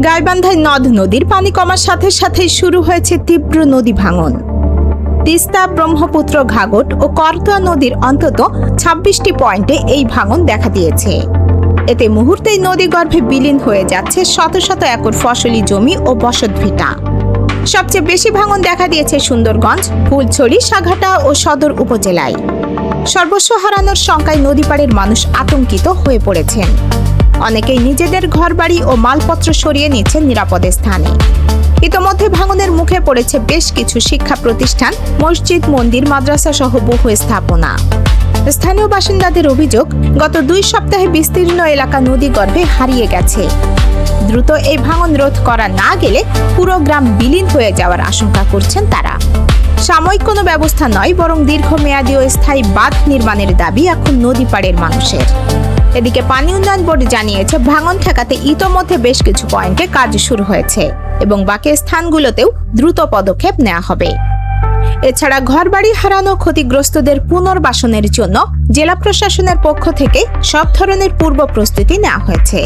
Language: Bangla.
গাইবান্ধায় নদ নদীর পানি কমার সাথে সাথে শুরু হয়েছে তীব্র নদী ভাঙন। তিস্তা, ব্রহ্মপুত্র, ঘাঘট ও করতোয়া নদীর অন্তত ২৬টি পয়েন্টে এই ভাঙন দেখা দিয়েছে। এতে মুহূর্তেই নদীগর্ভে বিলীন হয়ে যাচ্ছে শত শত একর ফসলি জমি ও বসতভিটা। সবচেয়ে বেশি ভাঙন দেখা দিয়েছে সুন্দরগঞ্জ, ফুলছড়ি, সাঘাটা ও সদর উপজেলায়। সর্বস্ব হারানোর শঙ্কায় নদীপাড়ের মানুষ আতঙ্কিত হয়ে পড়েছেন। অনেকেই নিজেদের ঘরবাড়ি ও মালপত্র সরিয়ে নিচ্ছেন নিরাপদ স্থানে। ইতোমধ্যে ভাঙনের মুখে পড়েছে বেশ কিছু শিক্ষা প্রতিষ্ঠান, মসজিদ, মন্দির, মাদ্রাসা সহ বহু স্থাপনা। স্থানীয় বাসিন্দাদের অভিযোগ, গত ২ সপ্তাহে বিস্তীর্ণ এলাকা নদীগর্ভে হারিয়ে গেছে। দ্রুত এই ভাঙন রোধ করা না গেলে পুরো গ্রাম বিলীন হয়ে যাওয়ার আশঙ্কা করছেন তারা। সাময়িক কোনো ব্যবস্থা নয়, বরং দীর্ঘমেয়াদী ও স্থায়ী বাঁধ নির্মাণের দাবি এখন নদীপাড়ের মানুষের। এদিকে পানি উন্নয়ন বোর্ড জানিয়েছে, ভাঙন ঠেকাতে ইতোমধ্যে বেশ কিছু পয়েন্টে কাজ শুরু হয়েছে এবং বাকি স্থানগুলোতেও দ্রুত পদক্ষেপ নেওয়া হবে। এছাড়া ঘরবাড়ি হারানো ক্ষতিগ্রস্তদের পুনর্বাসনের জন্য জেলা প্রশাসনের পক্ষ থেকে সব ধরনের পূর্ব প্রস্তুতি নেওয়া হয়েছে।